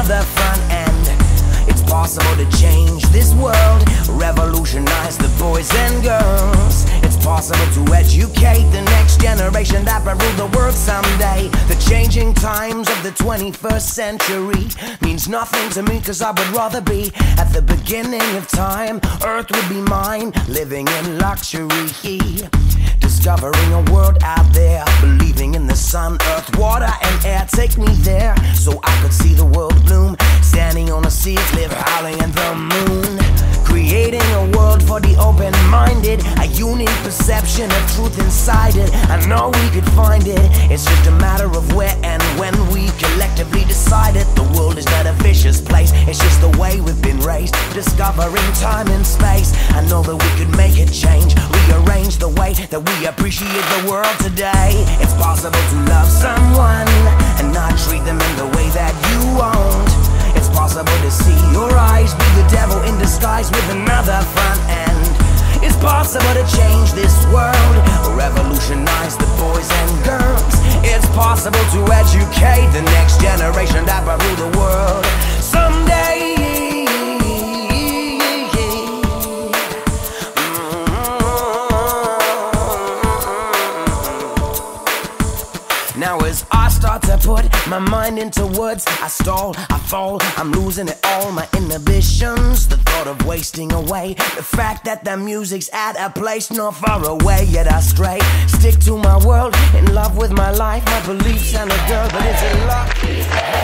another front end. It's possible to change this world, revolutionize the boys and girls. It's possible to educate the next generation that will rule the world someday. The changing times of the 21st century means nothing to me, cause I would rather be at the beginning of time. Earth would be mine, living in luxury, discovering a world out there, believing in the sun, earth, water and air. Take me there so I could see the world bloom, standing on the seas, live howling in the moon. Creating a world for the open-minded, a unique perception of truth inside it. I know we could find it, it's just a matter of where and when we collectively decide it. The world is not a vicious place, it's just the way we've been raised, discovering time and space. I know that we could make it change, rearrange the way that we appreciate the world today. It's possible to love someone and not treat them in the way that you won't. It's possible to see your eyes be the devil in disguise with another front end. It's possible to change this world, revolutionize the boys and girls. It's possible to educate the next generation that will rule the world someday. Now as I start to put my mind into words, I stall, I fall, I'm losing it all, my inhibitions. The thought of wasting away, the fact that the music's at a place not far away. Yet I stray, stick to my world, in love with my life, my beliefs and a girl. But is it luck?